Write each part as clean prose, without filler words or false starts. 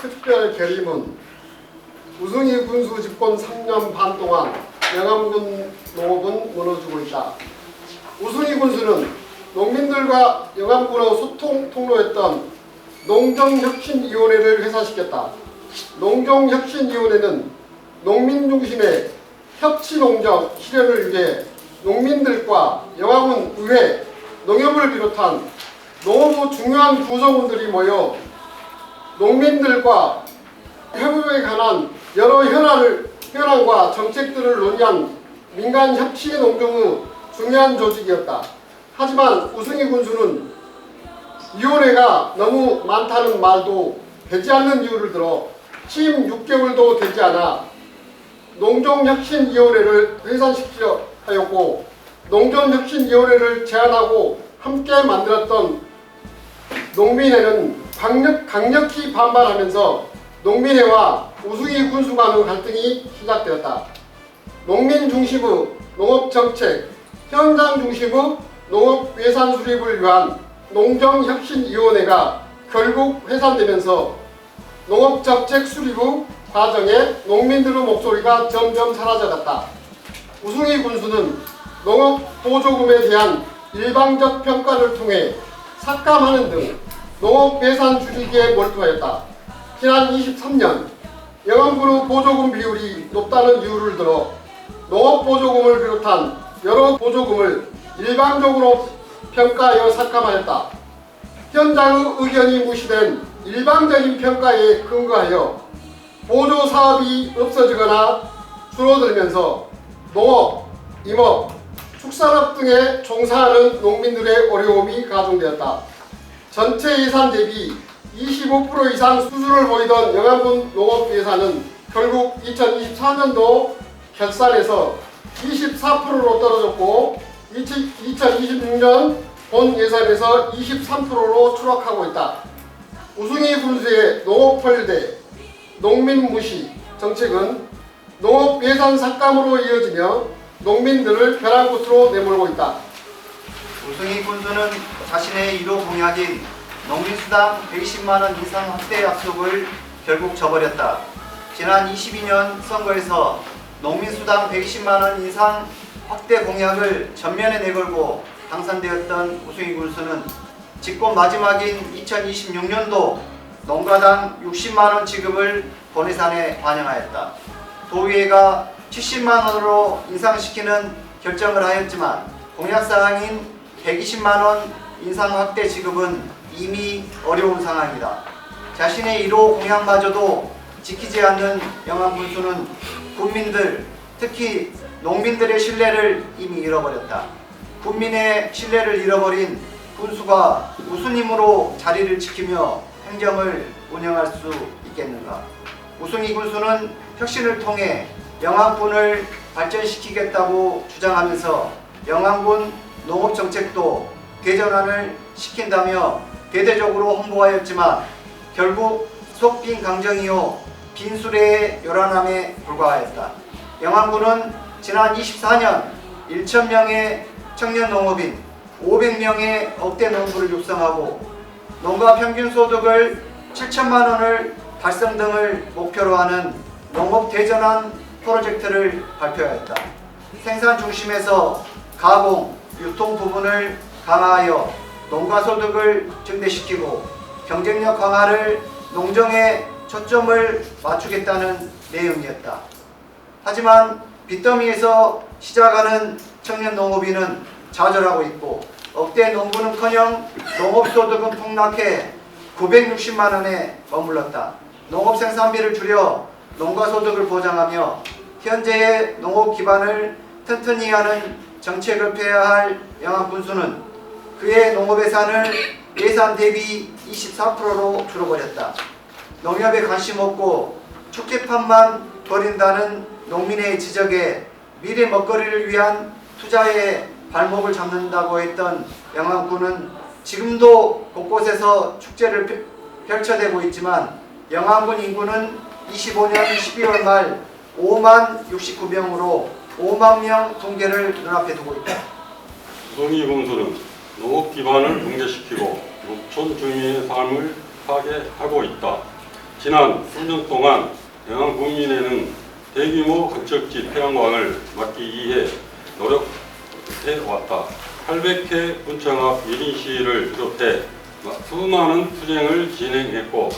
특별 결의문. 우승희 군수 집권 3년 반 동안 영암군 농업은 무너지고 있다. 우승희 군수는 농민들과 영암군의 소통 통로였던 농정혁신위원회를 회사시켰다. 농정혁신위원회는 농민 중심의 협치농정 실현을 위해 농민들과 영암군 의회, 농협을 비롯한 농업의 중요한 구성원들이 모여 농민들과 협업에 관한 여러 현안과 정책들을 논의한 민간 협치 농정의 중요한 조직이었다. 하지만 우승희 군수는 위원회가 너무 많다는 말도 되지 않는 이유를 들어 취임 6개월도 되지 않아 농정혁신위원회를 해산시키려 하였고, 농정혁신위원회를 제안하고 함께 만들었던 농민회는 강력히 반발하면서 농민회와 우승희 군수 간의 갈등이 시작되었다. 농민 중심의 농업정책, 현장 중심의 농업 예산 수립을 위한 농정혁신위원회가 결국 해산되면서 농업정책 수립의 과정에 농민들의 목소리가 점점 사라져갔다. 우승희 군수는 농업보조금에 대한 일방적 평가를 통해 삭감하는 등 농업 예산 줄이기에 몰두하였다. 지난 23년 영암군의 보조금 비율이 높다는 이유를 들어 농업보조금을 비롯한 여러 보조금을 일방적으로 평가하여 삭감하였다. 현장의 의견이 무시된 일방적인 평가에 근거하여 보조 사업이 없어지거나 줄어들면서 농업, 임업, 축산업 등에 종사하는 농민들의 어려움이 가중되었다. 전체 예산 대비 25% 이상 수준을 보이던 영암군 농업 예산은 결국 2024년도 결산에서 24%로 떨어졌고 2026년 본 예산에서 23%로 추락하고 있다. 우승희 군수의 농업벌대, 농민 무시 정책은 농업 예산 삭감으로 이어지며 농민들을 벼랑 끝으로 내몰고 있다. 우승희 군수는 자신의 1호 공약인 농민수당 120만원 인상 확대 약속을 결국 저버렸다. 지난 22년 선거에서 농민수당 120만원 인상 확대 공약을 전면에 내걸고 당선되었던 우승희 군수는 집권 마지막인 2026년도 농가당 60만원 지급을 본예산에 반영하였다. 도의회가 70만원으로 인상시키는 결정을 하였지만 공약사항인 120만원 인상 확대 지급은 이미 어려운 상황이다. 자신의 1호 공약마저도 지키지 않는 영암군수는 국민들, 특히 농민들의 신뢰를 이미 잃어버렸다. 국민의 신뢰를 잃어버린 군수가 무슨 힘으로 자리를 지키며 행정을 운영할 수 있겠는가? 우승희 군수는 혁신을 통해 영암군을 발전시키겠다고 주장하면서 영암군 농업정책도 대전환을 시킨다며 대대적으로 홍보하였지만 결국 속 빈 강정이요 빈수레의 요란함에 불과하였다. 영암군은 지난 24년 1,000명의 청년 농업인 500명의 억대 농부를 육성하고 농가 평균 소득을 7천만 원을 달성 등을 목표로 하는 농업 대전환 프로젝트를 발표하였다. 생산 중심에서 가공, 유통 부분을 강화하여 농가 소득을 증대시키고 경쟁력 강화를 농정에 초점을 맞추겠다는 내용이었다. 하지만 빚더미에서 시작하는 청년 농업인은 좌절하고 있고 억대 농부는커녕 농업소득은 폭락해 960만 원에 머물렀다. 농업 생산비를 줄여 농가소득을 보장하며 현재의 농업 기반을 튼튼히 하는 정책을 펴야 할 영암군수는 그의 농업 예산 대비 24%로 줄어버렸다. 농협에 관심 없고 축제판만 벌인다는 농민의 지적에 미래 먹거리를 위한 투자에 발목을 잡는다고 했던 영암군은 지금도 곳곳에서 축제를 펼쳐대고 있지만 영암군 인구는 25년 12월 말 5만 69명으로 5만 명 통계를 눈앞에 두고 있다. 우승희 군수는 농업 기반을 붕괴시키고 농촌 주민의 삶을 파괴하고 있다. 지난 수년 동안 영암 군민회는 대규모 건축지 태양광을 막기 위해 노력해왔다. 800회 군청 앞 1인 시위를 비롯해 수많은 투쟁을 진행했고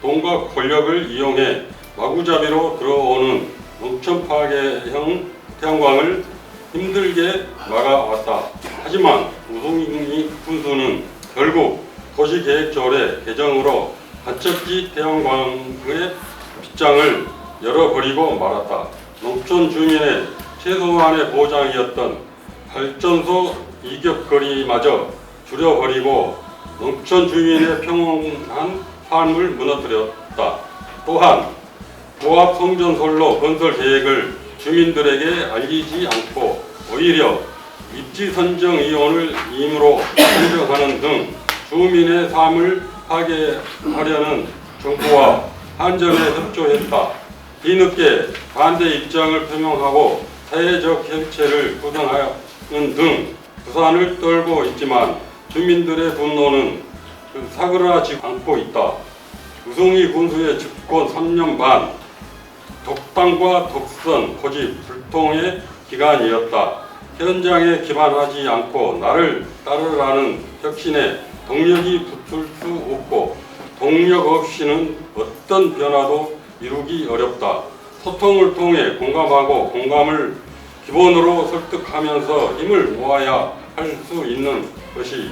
돈과 권력을 이용해 마구잡이로 들어오는 농촌 파괴형 태양광을 힘들게 막아왔다. 하지만 우승희 군수는 결국 도시계획조례 개정으로 간척지 태양광의 빗장을 열어버리고 말았다. 농촌 주민의 최소한의 보장이었던 발전소 이격거리마저 줄여버리고 농촌 주민의 평온한 삶을 무너뜨렸다. 또한 고압 성전선로 건설 계획을 주민들에게 알리지 않고 오히려 입지 선정 이혼을 임의로 선정하는 등 주민의 삶을 파괴하려는 정부와 한전에 협조했다. 뒤늦게 반대 입장을 표명하고 사회적 협체를 구성하는 등 부산을 떨고 있지만 주민들의 분노는 사그라지지 않고 있다. 우승희 군수의 집권 3년 반, 독단과 독선, 고집, 불통의 기간이었다. 현장에 기반하지 않고 나를 따르라는 혁신에 동력이 붙을 수 없고 동력 없이는 어떤 변화도 이루기 어렵다. 소통을 통해 공감하고 공감을 기본으로 설득하면서 힘을 모아야 할 수 있는 것이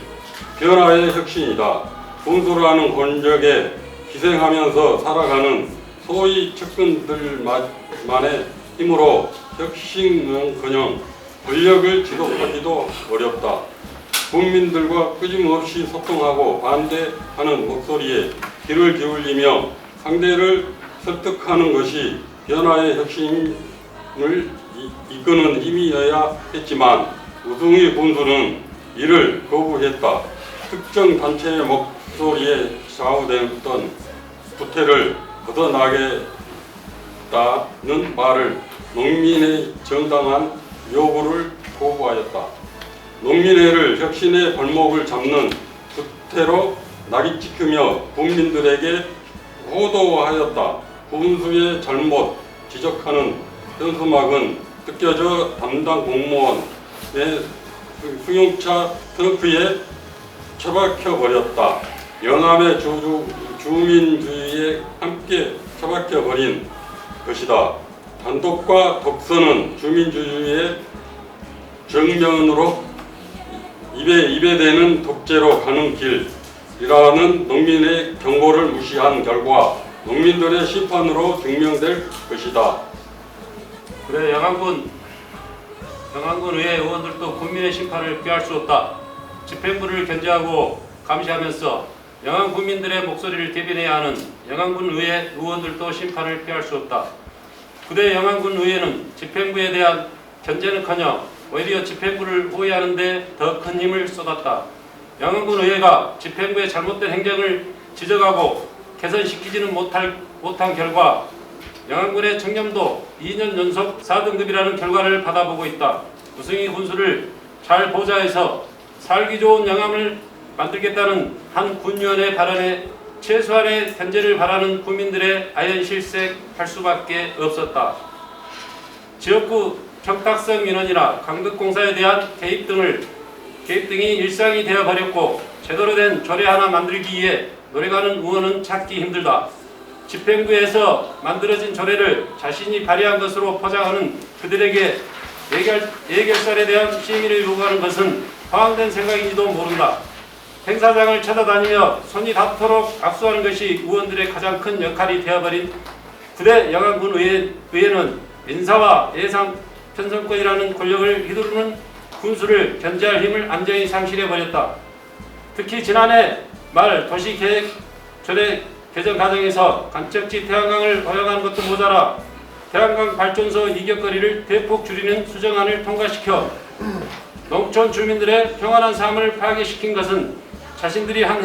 변화의 혁신이다. 군수라는 권력에 기생하면서 살아가는 소위 측근들만의 힘으로 혁신은커녕 권력을 지속하기도 어렵다. 국민들과 끊임없이 소통하고 반대하는 목소리에 귀를 기울이며 상대를 설득하는 것이 변화의 혁신을 이끄는 힘이어야 했지만 우승희 군수는 이를 거부했다. 특정 단체의 목소리에 좌우됐던 구태를 걷어나겠다는 말을 농민의 정당한 요구를 거부하였다. 농민회를 혁신의 발목을 잡는 구태로 낙인찍히며 국민들에게 호도하였다. 군수의 잘못 지적하는 현수막은 뜯겨져 담당 공무원의 승용차 트렁크에 처박혀버렸다. 영암의 주민주의에 함께 처박혀버린 것이다. 단독과 독선은 주민주의의 정면으로 입에 대는 독재로 가는 길이라는 농민의 경고를 무시한 결과 농민들의 심판으로 증명될 것이다. 그래, 영암군 의회 의원들도 국민의 심판을 피할 수 없다. 집행부를 견제하고 감시하면서 영암 국민들의 목소리를 대변해야 하는 영암군 의회 의원들도 심판을 피할 수 없다. 그대 영암군 의회는 집행부에 대한 견제는커녕 오히려 집행부를 호위하는 데 더 큰 힘을 쏟았다. 영암군 의회가 집행부의 잘못된 행정을 지적하고 개선시키지는 못한 결과 영암군의 청렴도 2년 연속 4등급이라는 결과를 받아보고 있다. 우승희 군수를 잘 보좌해서 살기 좋은 영암을 만들겠다는 한 군의원의 발언에 최소한의 견제를 바라는 국민들의 아연실색할 수밖에 없었다. 지역구 청탁성 민원이나 강덕공사에 대한 개입 등이 일상이 되어버렸고 제대로 된 조례 하나 만들기 위해 노력하는 의원은 찾기 힘들다. 집행부에서 만들어진 조례를 자신이 발의한 것으로 포장하는 그들에게 예결살에 대한 시행을 요구하는 것은 허황된 생각인지도 모른다. 행사장을 찾아다니며 손이 닿도록 악수하는 것이 의원들의 가장 큰 역할이 되어버린 구대 영암군 의회는 인사와 예산 편성권이라는 권력을 휘두르는 군수를 견제할 힘을 안전히 상실해버렸다. 특히 지난해 말 도시계획조례 개정 과정에서 간척지 태양광을 허용하는 것도 모자라 태양광 발전소 이격거리를 대폭 줄이는 수정안을 통과시켜 농촌 주민들의 평안한 삶을 파괴시킨 것은 자신들이 한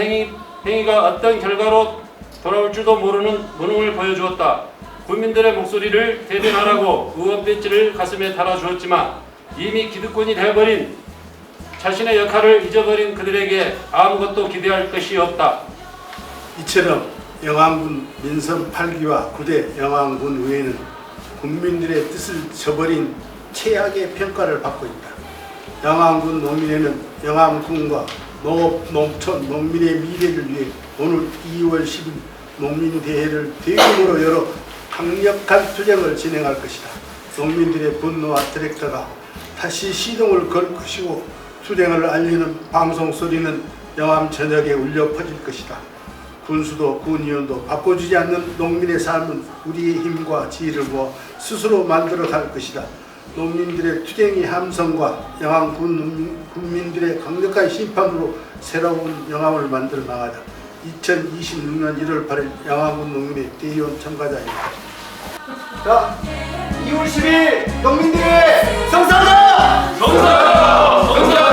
행위가 어떤 결과로 돌아올 줄도 모르는 무능을 보여주었다. 국민들의 목소리를 대변하라고 의원 배지를 가슴에 달아주었지만 이미 기득권이 되어버린 자신의 역할을 잊어버린 그들에게 아무것도 기대할 것이 없다. 이처럼 영암군 민선 8기와 9대 영암군 의회는 국민들의 뜻을 저버린 최악의 평가를 받고 있다. 영암군 농민회는 영암군과 농업, 농촌, 농민의 미래를 위해 오늘 2월 10일 농민대회를 대규모로 열어 강력한 투쟁을 진행할 것이다. 농민들의 분노와 트랙터가 다시 시동을 걸 것이고 투쟁을 알리는 방송 소리는 영암 전역에 울려 퍼질 것이다. 군수도 군의원도 바꿔주지 않는 농민의 삶은 우리의 힘과 지혜를 모아 스스로 만들어갈 것이다. 농민들의 투쟁의 함성과 영암군 국민들의 강력한 심판으로 새로운 영암을 만들어 나가자. 2026년 1월 8일 영암군 농민의 대의원 참가자입니다. 자, 2월 10일 농민들의 성사자! 성사! 성사!